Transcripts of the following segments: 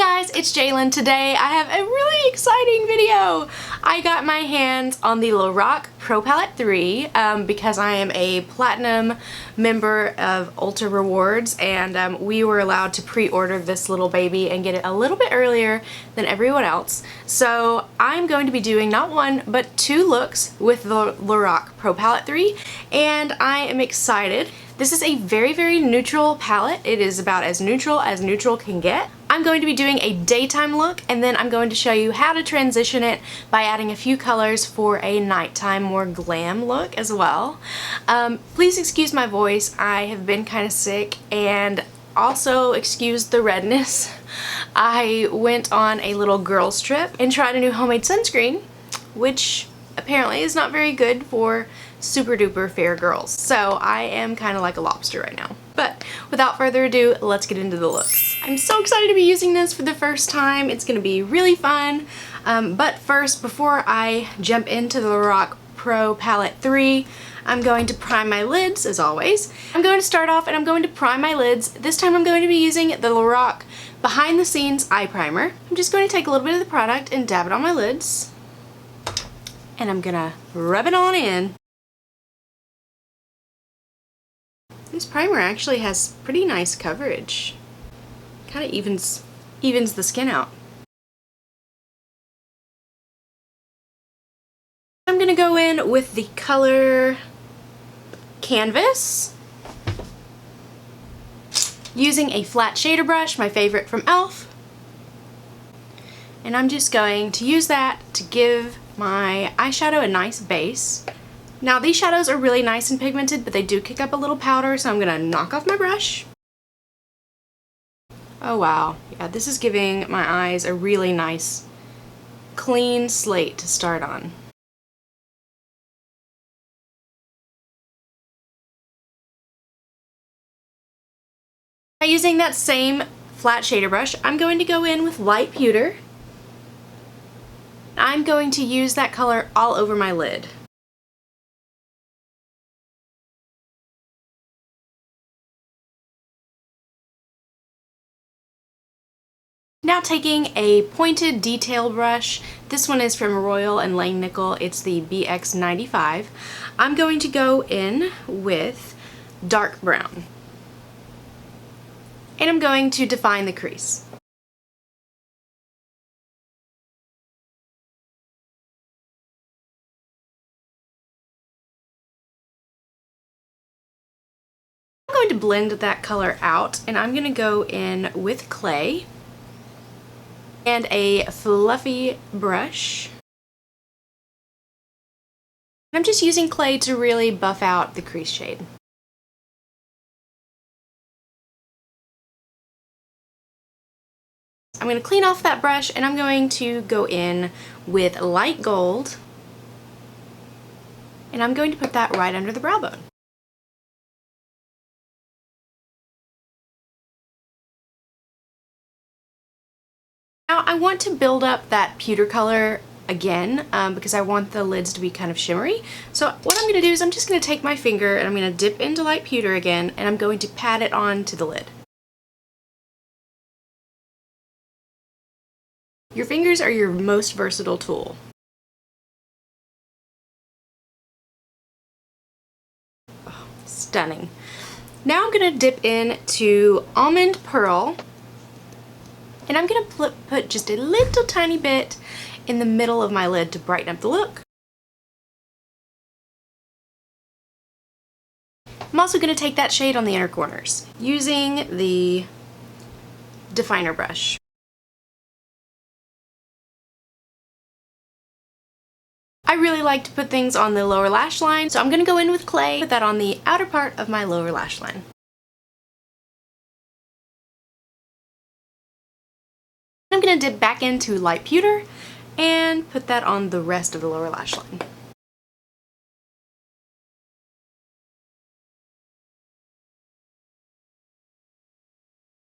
guys, it's Jalen. Today I have a really exciting video. I got my hands on the Lorac Pro Palette 3 because I am a platinum member of Ultra Rewards, and we were allowed to pre-order this little baby and get it a little bit earlier than everyone else. So I'm going to be doing not one but two looks with the Lorac Pro Palette 3, and I am excited. This is a very neutral palette. It is about as neutral can get. I'm going to be doing a daytime look, and then I'm going to show you how to transition it by adding a few colors for a nighttime, more glam look as well. Please excuse my voice. I have been kind of sick, and also excuse the redness. I went on a little girls trip and tried a new homemade sunscreen, which apparently is not very good for super duper fair girls. So I am kind of like a lobster right now. But without further ado, let's get into the looks. I'm so excited to be using this for the first time. It's going to be really fun. But first, before I jump into the Lorac Pro Palette 3, I'm going to prime my lids as always. I'm going to start off and I'm going to prime my lids. This time I'm going to be using the Lorac Behind the Scenes Eye Primer. I'm just going to take a little bit of the product and dab it on my lids. And I'm gonna rub it on in. This primer actually has pretty nice coverage. Kind of evens the skin out. I'm gonna go in with the color Canvas, using a flat shader brush, my favorite from e.l.f. And I'm just going to use that to give my eyeshadow a nice base. Now these shadows are really nice and pigmented, but they do kick up a little powder, so I'm gonna knock off my brush. Oh wow, yeah, this is giving my eyes a really nice clean slate to start on. Now using that same flat shader brush, I'm going to go in with light pewter. I'm going to use that color all over my lid. Now taking a pointed detail brush, this one is from Royal and Langnickel, it's the BX95. I'm going to go in with dark brown. And I'm going to define the crease. I'm going to blend that color out, and I'm going to go in with clay and a fluffy brush. I'm just using clay to really buff out the crease shade. I'm going to clean off that brush, and I'm going to go in with light gold, and I'm going to put that right under the brow bone. Now I want to build up that pewter color again because I want the lids to be kind of shimmery. So what I'm going to do is I'm just going to take my finger and I'm going to dip into light pewter again, and I'm going to pat it onto the lid. Your fingers are your most versatile tool. Oh, stunning. Now I'm going to dip into Almond Pearl. And I'm going to put just a little tiny bit in the middle of my lid to brighten up the look. I'm also going to take that shade on the inner corners using the definer brush. I really like to put things on the lower lash line, so I'm going to go in with clay, put that on the outer part of my lower lash line. I'm going to dip back into light pewter and put that on the rest of the lower lash line.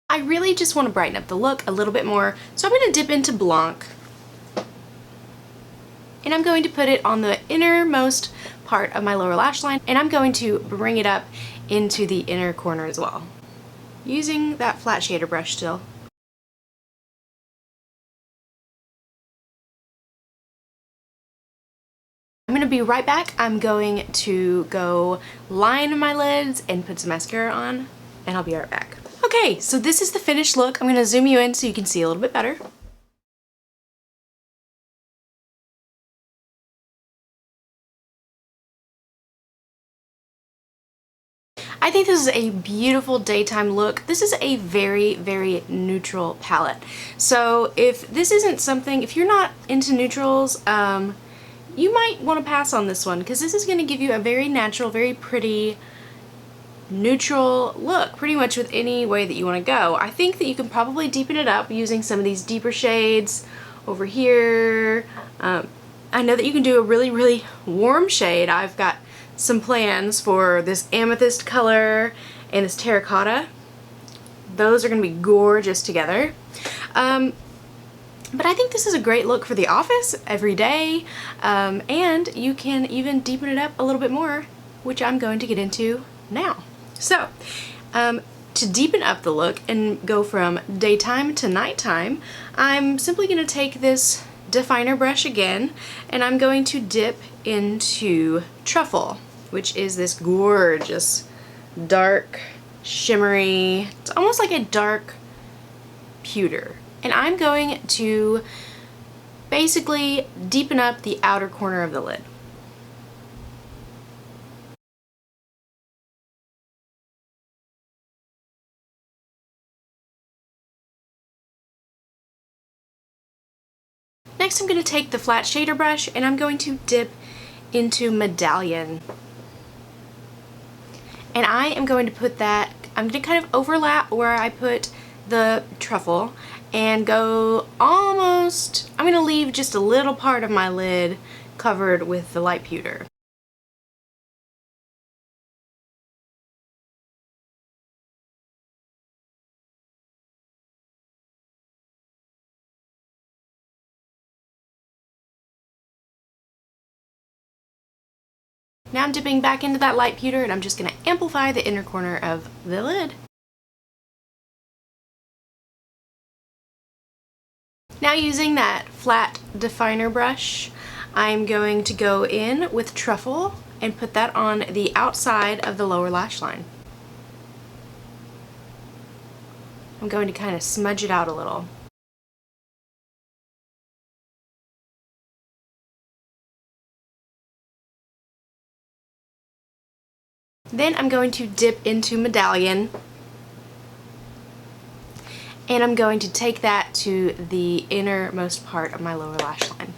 I really just want to brighten up the look a little bit more, so I'm going to dip into Blanc. And I'm going to put it on the innermost part of my lower lash line, and I'm going to bring it up into the inner corner as well, using that flat shader brush still. gonna be right back. I'm going to go line my lids and put some mascara on, and I'll be right back. Okay, so this is the finished look. I'm gonna zoom you in so you can see a little bit better. I think this is a beautiful daytime look. This is a very, very neutral palette. So if this isn't something, if you're not into neutrals, you might want to pass on this one, because this is going to give you a very natural, very pretty, neutral look, pretty much with any way that you want to go. I think that you can probably deepen it up using some of these deeper shades over here. I know that you can do a really, really warm shade. I've got some plans for this amethyst color and this terracotta. Those are going to be gorgeous together. But I think this is a great look for the office every day, and you can even deepen it up a little bit more, which I'm going to get into now. So to deepen up the look and go from daytime to nighttime, I'm simply going to take this definer brush again, and I'm going to dip into Truffle, which is this gorgeous dark shimmery, it's almost like a dark pewter, and I'm going to basically deepen up the outer corner of the lid. Next, I'm going to take the flat shader brush and I'm going to dip into Medallion. And I am going to put that, I'm going to kind of overlap where I put the Truffle and go almost, I'm going to leave just a little part of my lid covered with the light pewter. Now I'm dipping back into that light pewter and I'm just going to amplify the inner corner of the lid. Now using that flat definer brush, I'm going to go in with Truffle and put that on the outside of the lower lash line. I'm going to kind of smudge it out a little. Then I'm going to dip into Medallion, and I'm going to take that to the innermost part of my lower lash line.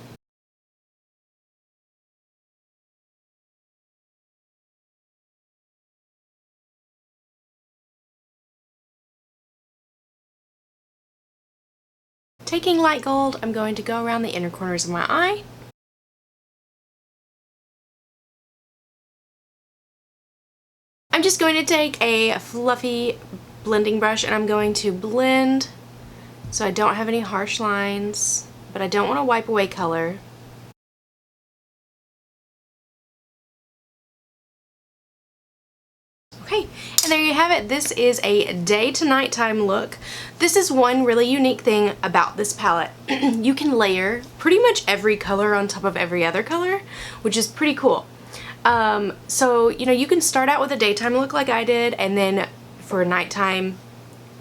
Taking light gold, I'm going to go around the inner corners of my eye. I'm just going to take a fluffy blending brush and I'm going to blend so I don't have any harsh lines, but I don't want to wipe away color. Okay, and there you have it. This is a day to nighttime look. This is one really unique thing about this palette. You can layer pretty much every color on top of every other color, which is pretty cool. So, you know, you can start out with a daytime look like I did, and then for nighttime,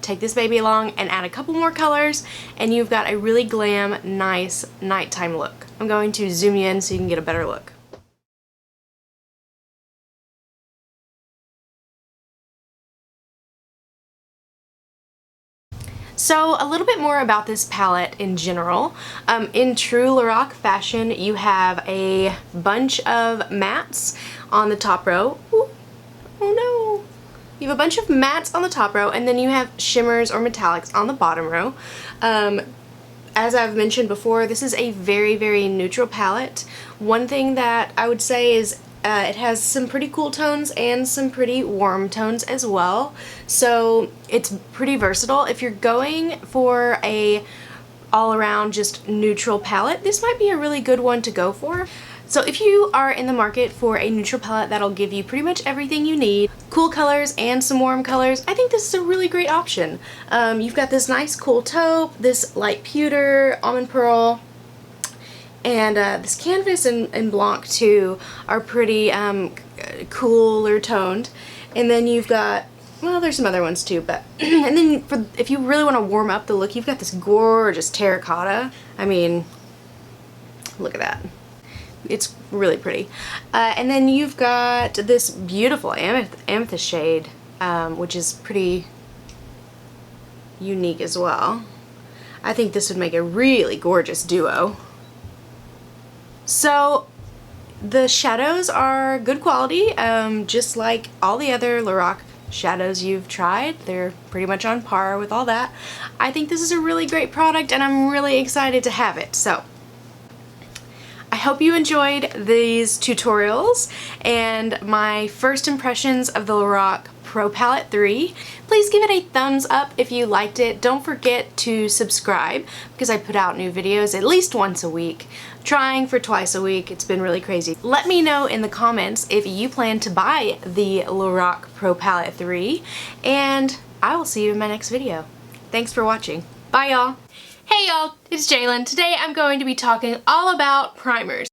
take this baby along and add a couple more colors, and you've got a really glam, nice nighttime look. I'm going to zoom you in so you can get a better look. So a little bit more about this palette in general. In true Lorac fashion, you have a bunch of mattes on the top row. Ooh, oh no! You have a bunch of mattes on the top row, and then you have shimmers or metallics on the bottom row. As I've mentioned before, this is a very, very neutral palette. One thing that I would say is it has some pretty cool tones and some pretty warm tones as well. So it's pretty versatile. If you're going for a all-around just neutral palette, this might be a really good one to go for. So if you are in the market for a neutral palette that'll give you pretty much everything you need, cool colors and some warm colors, I think this is a really great option. You've got this nice cool taupe, this light pewter, almond pearl, And this canvas and Blanc too are pretty cooler toned. And then you've got, well, there's some other ones too, but and then if you really want to warm up the look, you've got this gorgeous terracotta. I mean, look at that. It's really pretty. And then you've got this beautiful amethyst shade, which is pretty unique as well. I think this would make a really gorgeous duo. So the shadows are good quality, just like all the other Lorac shadows you've tried. They're pretty much on par with all that. I think this is a really great product and I'm really excited to have it. So I hope you enjoyed these tutorials and my first impressions of the Lorac Pro Palette 3. Please give it a thumbs up if you liked it. Don't forget to subscribe because I put out new videos at least once a week. I'm trying for twice a week. It's been really crazy. Let me know in the comments if you plan to buy the Lorac Pro Palette 3 and I will see you in my next video. Thanks for watching. Bye y'all. Hey y'all, it's Jalen. Today I'm going to be talking all about primers.